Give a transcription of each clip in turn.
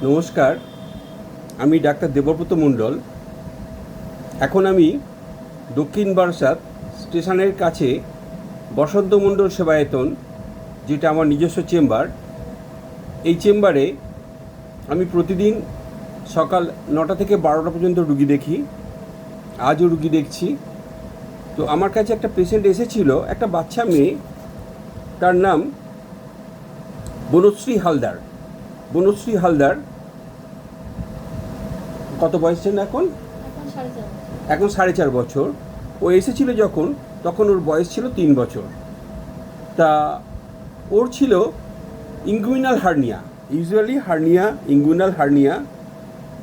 নমস্কার, আমি ডাক্তার দেবব্রত মণ্ডল। এখন আমি দক্ষিণ বারাসাত স্টেশনের কাছে বসন্ত মণ্ডল সেবায়তন, যেটা আমার নিজস্ব চেম্বার, এই চেম্বারে আমি প্রতিদিন সকাল 9টা থেকে 12টা পর্যন্ত রুগী দেখি। আজও রুগী দেখছি। তো আমার কাছে একটা পেশেন্ট এসেছিল, একটা বাচ্চা মেয়ে, তার নাম বনশ্রী হালদার। বনশ্রী হালদার কত বয়স ছিল এখন? এখন 4.5 বছর। ও এসেছিল যখন, তখন ওর বয়স ছিল 3 বছর। তা ওর ছিল inguinal hernia. Usually inguinal hernia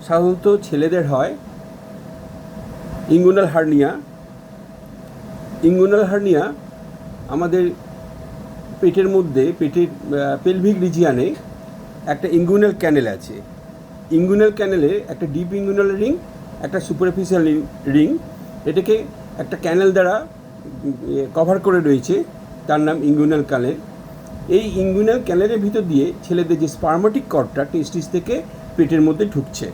সাধারণত ছেলেদের হয়। ইঙ্গুইনাল হার্নিয়া আমাদের পেটের মধ্যে, পেটের পেলভিক রিজিয়ানে একটা ইঙ্গুইনাল ক্যানেল আছে। ইঙ্গুইনাল ক্যানেলে একটা ডিপ ইঙ্গুইনাল রিং, একটা সুপারফিশিয়াল রিং, এটাকে একটা ক্যানেল দ্বারা কভার করে রয়েছে, তার নাম ইঙ্গুইনাল ক্যানেল। এই ইঙ্গুইনাল ক্যানেলের ভিতর দিয়ে ছেলেদের যে স্পার্মেটিক কর্ডটা টেস্টিস থেকে পেটের মধ্যে ঢুকছে।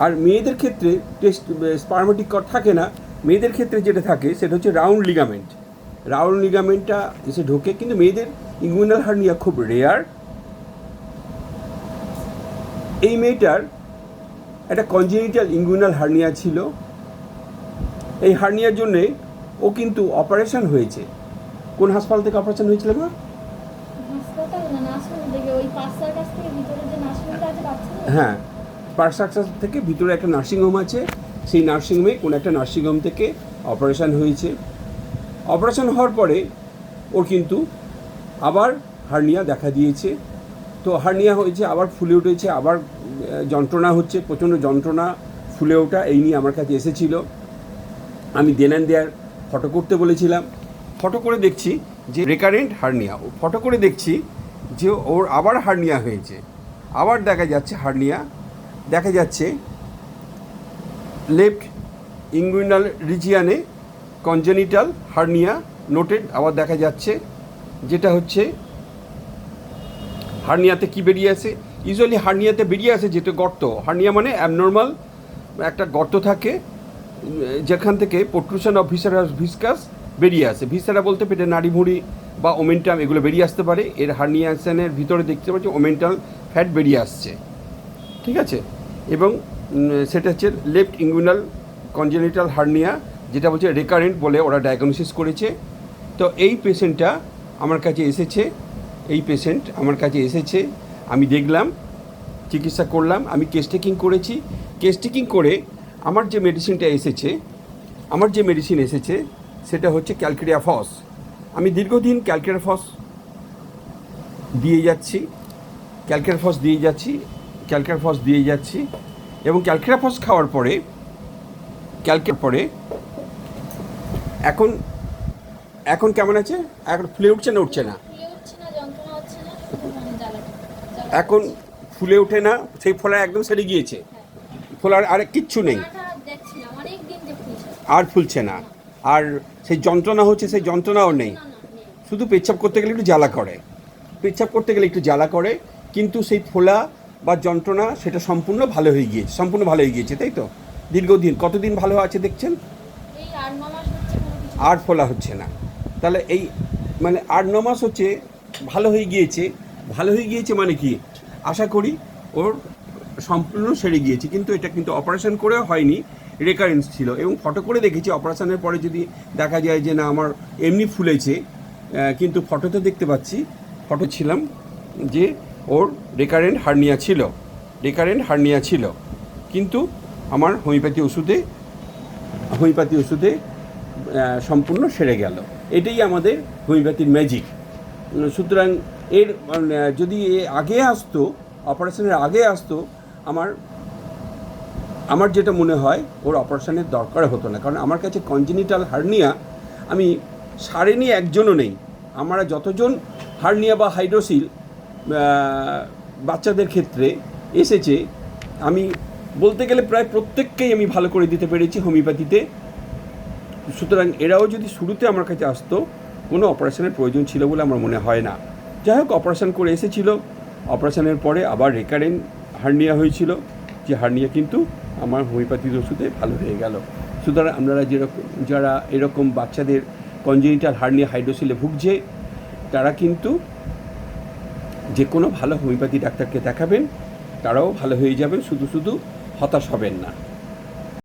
আর মেয়েদের ক্ষেত্রে স্পার্মেটিক কর্ড থাকে না। মেয়েদের ক্ষেত্রে যেটা থাকে সেটা হচ্ছে রাউন্ড লিগামেন্টটা এসে ঢোকে। কিন্তু মেয়েদের ইঙ্গুইনাল হার্নিয়া খুব রেয়ার। এই মেয়েটার একটা কনজেনিটাল ইঙ্গুইনাল হার্নিয়া ছিল। এই হার্নিয়ার জন্যে ও কিন্তু অপারেশন হয়েছে। কোন হাসপাতাল থেকে অপারেশন হয়েছিল মা? হ্যাঁ, পার্সাক্সাস থেকে ভিতরে একটা নার্সিংহোম আছে। সেই নার্সিংহোমে কোনো একটা নার্সিংহোম থেকে অপারেশন হয়েছে। অপারেশন হওয়ার পরে ওর কিন্তু আবার হার্নিয়া দেখা দিয়েছে। তো হার্নিয়া হয়েছে, আবার ফুলে উঠেছে, আবার যন্ত্রণা হচ্ছে, প্রচণ্ড যন্ত্রণা, ফুলে ওঠা, এই নিয়ে আমার কাছে এসেছিল। আমি দেন অ্যান্ড দেয়ার ফটো করতে বলেছিলাম। ফটো করে দেখছি যে রেকারেন্ট হার্নিয়া। ফটো করে দেখছি যে ওর আবার হার্নিয়া হয়েছে। আবার দেখা যাচ্ছে লেফট ইঙ্গুইনাল রিজিয়ানে কনজেনিটাল হার্নিয়া নোটেড। আবার দেখা যাচ্ছে যেটা হচ্ছে হার্নিয়াতে কি বেরিয়ে আসে। ইউজুয়ালি হার্নিয়াতে বেরিয়ে আসে যেটা গর্ত। হার্নিয়া মানে অ্যাবনর্মাল একটা গর্ত থাকে, যেখান থেকে প্রোট্রুশন অফ ভিসকাস বেরিয়ে আসে। ভিসারা বলতে পেটের নাড়িভুঁড়ি বা ওমেন্টাম, এগুলো বেরিয়ে আসতে পারে। এর হার্নিয়াশনের ভিতরে দেখতে পাচ্ছি ওমেন্টাল ফ্যাট বেরিয়ে আসছে, ঠিক আছে। এবং সেটা হচ্ছে লেফট ইঙ্গুইনাল কনজেনিটাল হার্নিয়া, যেটা বলছে রেকারেন্ট বলে ওরা ডায়াগনোসিস করেছে। তো এই পেশেন্টটা আমার কাছে এসেছে। আমি দেখলাম, চিকিৎসা করলাম, আমি কেস টেকিং করেছি। কেস টেকিং করে আমার যে মেডিসিন এসেছে সেটা হচ্ছে ক্যালকেরিয়া ফস। আমি দীর্ঘদিন ক্যালকেরিয়া ফস দিয়ে যাচ্ছি এবং ক্যালকেরিয়া ফস খাওয়ার পরে এখন কেমন আছে? এখন ফুলে উঠছে না? এখন ফুলে ওঠে না, সেই ফোলা একদম সেরে গিয়েছে। ফোলার আর কিচ্ছু নেই, আর ফুলছে না। আর সেই যন্ত্রণা হচ্ছে, সেই যন্ত্রণাও নেই। শুধু পেচ্ছাপ করতে গেলে একটু জ্বালা করে, কিন্তু সেই ফোলা বা যন্ত্রণা সেটা সম্পূর্ণ ভালো হয়ে গিয়েছে, তাই তো? দীর্ঘদিন, কতদিন ভালো আছে দেখছেন? আর ফোলা হচ্ছে না। তাহলে এই মানে 8-9 মাস হচ্ছে ভালো হয়ে গিয়েছে মানে কি? আশা করি ওর সম্পূর্ণ সেরে গিয়েছে। কিন্তু এটা কিন্তু অপারেশন করেও হয়নি, রেকারেন্স ছিল। এবং ফটো করে দেখেছি, অপারেশনের পরে যদি দেখা যায় যে না আমার এমনি ফুলেছে, কিন্তু ফটোতে দেখতে পাচ্ছি, ছিলাম যে ওর রেকারেন্ট হার্নিয়া ছিল। কিন্তু আমার হোমিওপ্যাথি ওষুধে সম্পূর্ণ সেরে গেল। এটাই আমাদের হোমিওপ্যাথির ম্যাজিক। সুতরাং এর যদি অপারেশনের আগে আসতো, আমার যেটা মনে হয় ওর অপারেশনের দরকার হতো না। কারণ আমার কাছে কনজেনিটাল হার্নিয়া আমি সারেনি একজনও নেই। আমরা যতজন হার্নিয়া বা হাইড্রোসিল বাচ্চাদের ক্ষেত্রে এসেছে, আমি বলতে গেলে প্রায় প্রত্যেককেই আমি ভালো করে দিতে পেরেছি হোমিওপ্যাথিতে। সুতরাং এরাও যদি শুরুতে আমার কাছে আসতো, কোনো অপারেশনের প্রয়োজন ছিল বলে আমার মনে হয় না। যাই হোক, অপারেশন করে এসেছিল। অপারেশনের পরে আবার রেকারেন্ট হার্নিয়া হয়েছিল, যে হার্নিয়া কিন্তু আমার হোমিওপ্যাথির ওষুধে ভালো হয়ে গেল। সুতরাং আপনারা যারা এরকম বাচ্চাদের কনজেনিটাল হার্নিয়া হাইড্রোসিলে ভুগছে, তারা কিন্তু যে কোনো ভালো হোমিওপ্যাথি ডাক্তারকে দেখাবেন, তারাও ভালো হয়ে যাবেন, শুধু হতাশ হবেন না।